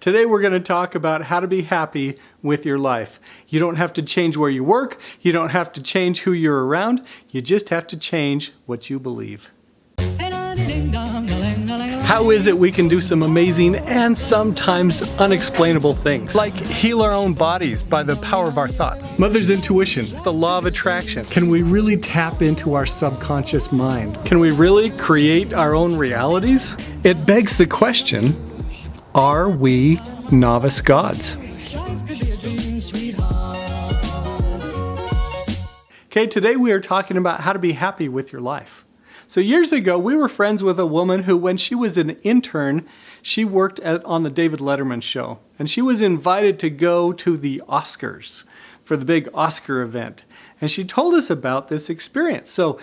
Today we're going to talk about how to be happy with your life. You don't have to change where you work. You don't have to change who you're around. You just have to change what you believe. How is it we can do some amazing and sometimes unexplainable things, like heal our own bodies by the power of our thought? Mother's intuition, the law of attraction. Can we really tap into our subconscious mind? Can we really create our own realities? It begs the question, are we novice gods? Okay, today we are talking about how to be happy with your life. So years ago, we were friends with a woman who, when she was an intern, she worked on the David Letterman show. And she was invited to go to the Oscars for the big Oscar event. And she told us about this experience. So,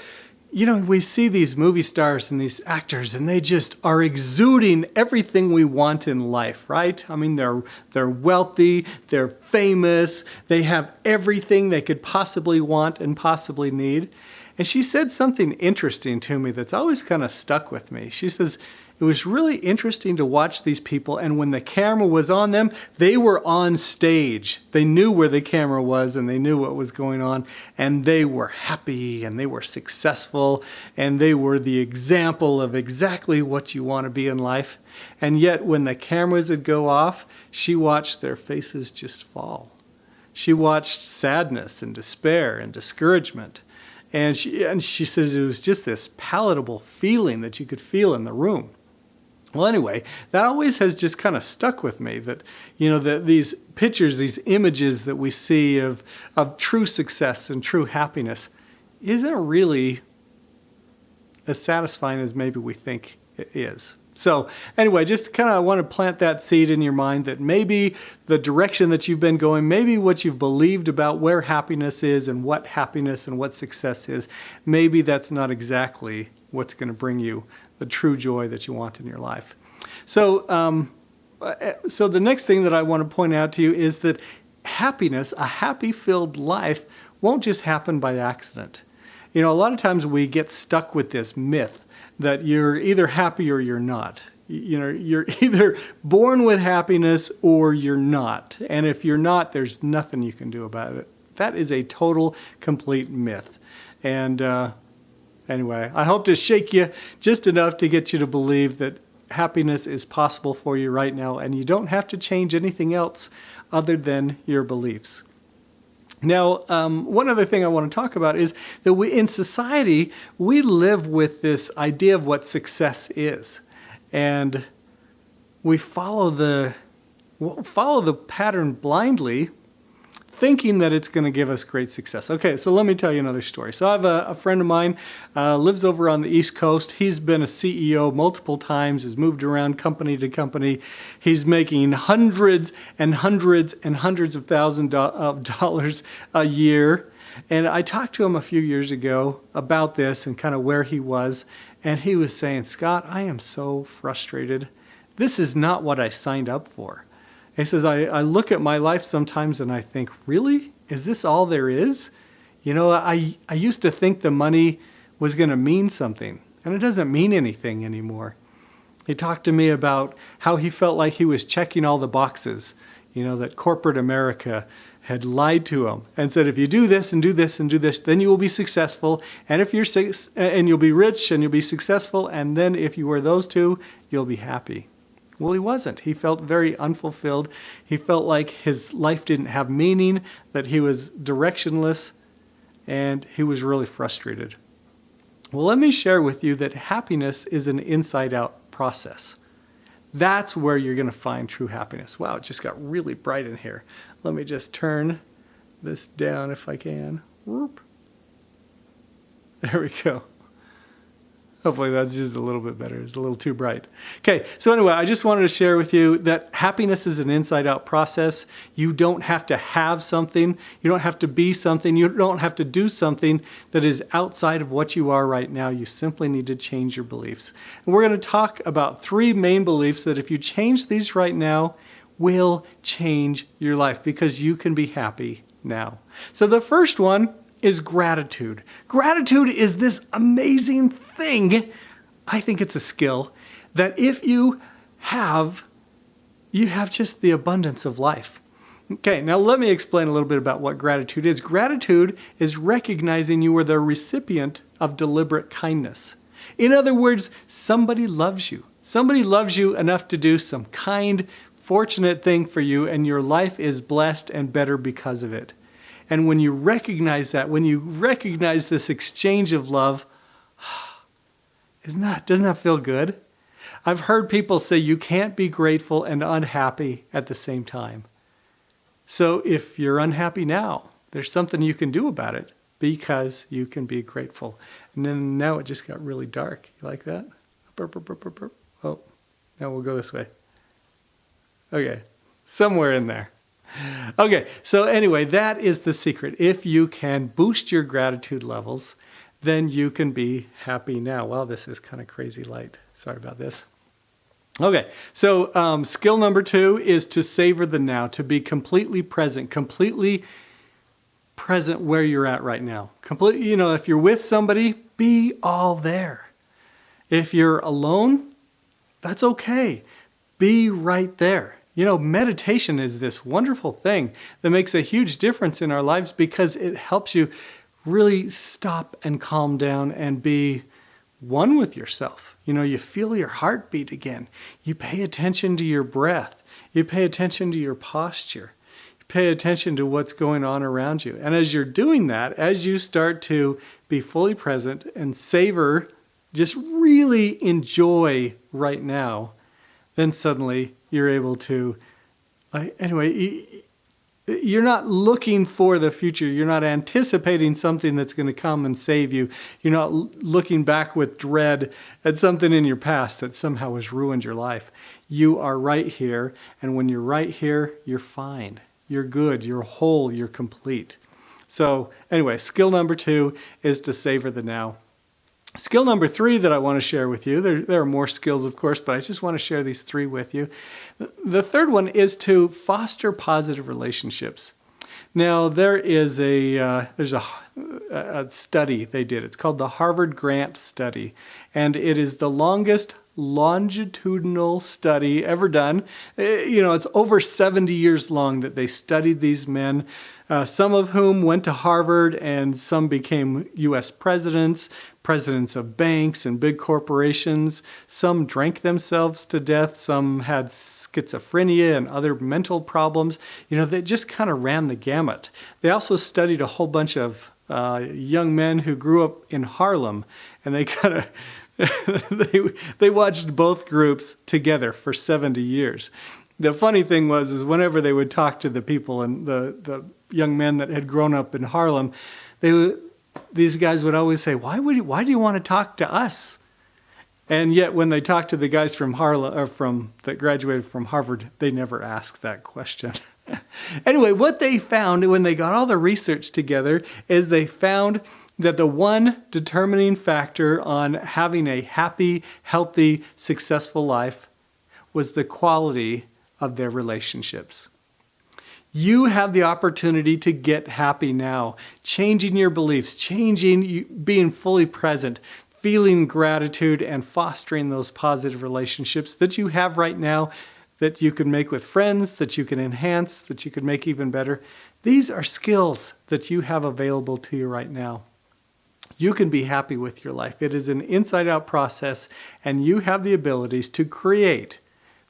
you know, we see these movie stars and these actors, and they just are exuding everything we want in life, right? I mean, they're wealthy, they're famous, they have everything they could possibly want and possibly need. And she said something interesting to me that's always kind of stuck with me. She says, it was really interesting to watch these people, and when the camera was on them, they were on stage. They knew where the camera was, and they knew what was going on, and they were happy, and they were successful, and they were the example of exactly what you want to be in life. And yet, when the cameras would go off, she watched their faces just fall. She watched sadness and despair and discouragement. And she says it was just this palatable feeling that you could feel in the room. Well, anyway, that always has just kind of stuck with me, that, you know, that these pictures, these images that we see of true success and true happiness isn't really as satisfying as maybe we think it is. So anyway, just kind of want to plant that seed in your mind that maybe the direction that you've been going, maybe what you've believed about where happiness is and what happiness and what success is, maybe that's not exactly what's going to bring you the true joy that you want in your life. So, so the next thing that I want to point out to you is that happiness, a happy-filled life, won't just happen by accident. You know, a lot of times we get stuck with this myth that you're either happy or you're not. You know, you're either born with happiness or you're not. And if you're not, there's nothing you can do about it. That is a total, complete myth. And anyway, I hope to shake you just enough to get you to believe that happiness is possible for you right now, and you don't have to change anything else other than your beliefs. Now, one other thing I want to talk about is that in society, we live with this idea of what success is. And we follow the pattern blindly, thinking that it's going to give us great success. Okay, so let me tell you another story. So I have a friend of mine, lives over on the East Coast. He's been a CEO multiple times, has moved around company to company. He's making hundreds and hundreds and hundreds of thousands of dollars a year. And I talked to him a few years ago about this and kind of where he was. And he was saying, Scott, I am so frustrated. This is not what I signed up for. He says, I look at my life sometimes and I think, really? Is this all there is? You know, I used to think the money was going to mean something, and it doesn't mean anything anymore. He talked to me about how he felt like he was checking all the boxes, you know, that corporate America had lied to him and said, if you do this and do this and do this, then you will be successful. And if and you'll be rich and you'll be successful. And then if you were those two, you'll be happy. Well, he wasn't. He felt very unfulfilled. He felt like his life didn't have meaning, that he was directionless, and he was really frustrated. Well, let me share with you that happiness is an inside-out process. That's where you're going to find true happiness. Wow, it just got really bright in here. Let me just turn this down if I can. Whoop. There we go. Hopefully that's just a little bit better. It's a little too bright. Okay, so anyway, I just wanted to share with you that happiness is an inside-out process. You don't have to have something. You don't have to be something. You don't have to do something that is outside of what you are right now. You simply need to change your beliefs. And we're going to talk about 3 main beliefs that if you change these right now, will change your life, because you can be happy now. So the first one is gratitude. Gratitude is this amazing thing. I think it's a skill that if you have you have just the abundance of life. Okay, now let me explain a little bit about what gratitude is. Gratitude is recognizing you are the recipient of deliberate kindness. In other words, somebody loves you. Somebody loves you enough to do some kind, fortunate thing for you, and your life is blessed and better because of it. And when you recognize that, when you recognize this exchange of love, doesn't that feel good? I've heard people say you can't be grateful and unhappy at the same time. So if you're unhappy now, there's something you can do about it because you can be grateful. And then now it just got really dark. You like that? Burp, burp, burp, burp, burp. Oh, now we'll go this way. Okay, somewhere in there. Okay, so anyway, that is the secret. If you can boost your gratitude levels, then you can be happy now. Wow, this is kind of crazy light. Sorry about this. Okay, so skill number 2 is to savor the now, to be completely present where you're at right now. If you're with somebody, be all there. If you're alone, that's okay. Be right there. Meditation is this wonderful thing that makes a huge difference in our lives because it helps you really stop and calm down and be one with yourself. You feel your heartbeat again. You pay attention to your breath. You pay attention to your posture. You pay attention to what's going on around you. And as you're doing that, as you start to be fully present and savor, just really enjoy right now, then suddenly you're able to, you're not looking for the future. You're not anticipating something that's going to come and save you. You're not looking back with dread at something in your past that somehow has ruined your life. You are right here, and when you're right here, you're fine. You're good, you're whole, you're complete. So anyway, skill number 2 is to savor the now. Skill number 3 that I want to share with you, there are more skills of course, but I just want to share these 3 with you. The third one is to foster positive relationships. Now there's a study they did. It's called the Harvard Grant Study, and it is the longest longitudinal study ever done. It's over 70 years long that they studied these men, some of whom went to Harvard and some became U.S. presidents of banks and big corporations. Some drank themselves to death. Some had schizophrenia and other mental problems. They just kind of ran the gamut. They also studied a whole bunch of young men who grew up in Harlem, and they kind of they watched both groups together for 70 years. The funny thing is whenever they would talk to the people and the young men that had grown up in Harlem, these guys would always say, why do you want to talk to us? And yet when they talked to the guys from Harlem that graduated from Harvard, they never asked that question. Anyway, what they found when they got all the research together is they found that the one determining factor on having a happy, healthy, successful life was the quality of their relationships. You have the opportunity to get happy now, changing your beliefs, being fully present, feeling gratitude, and fostering those positive relationships that you have right now, that you can make with friends, that you can enhance, that you can make even better. These are skills that you have available to you right now. You can be happy with your life. It is an inside-out process, and you have the abilities to create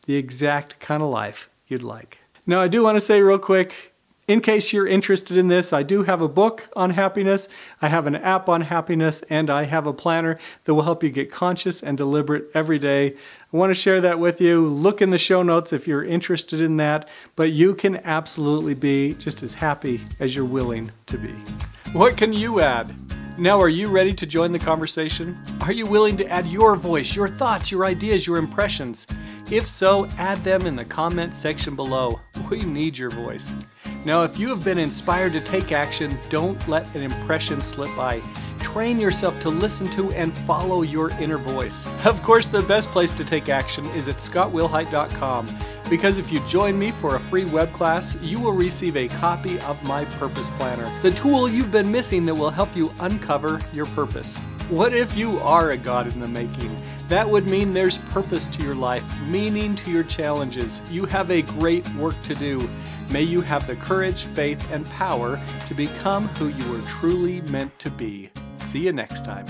the exact kind of life you'd like. Now, I do want to say real quick, in case you're interested in this, I do have a book on happiness, I have an app on happiness, and I have a planner that will help you get conscious and deliberate every day. I want to share that with you. Look in the show notes if you're interested in that, but you can absolutely be just as happy as you're willing to be. What can you add? Now, are you ready to join the conversation? Are you willing to add your voice, your thoughts, your ideas, your impressions? If so, add them in the comment section below. We need your voice. Now, if you have been inspired to take action, don't let an impression slip by. Train yourself to listen to and follow your inner voice. Of course, the best place to take action is at ScottWilhite.com, because if you join me for a free web class, you will receive a copy of my Purpose Planner, the tool you've been missing that will help you uncover your purpose. What if you are a God in the making? That would mean there's purpose to your life, meaning to your challenges. You have a great work to do. May you have the courage, faith, and power to become who you were truly meant to be. See you next time.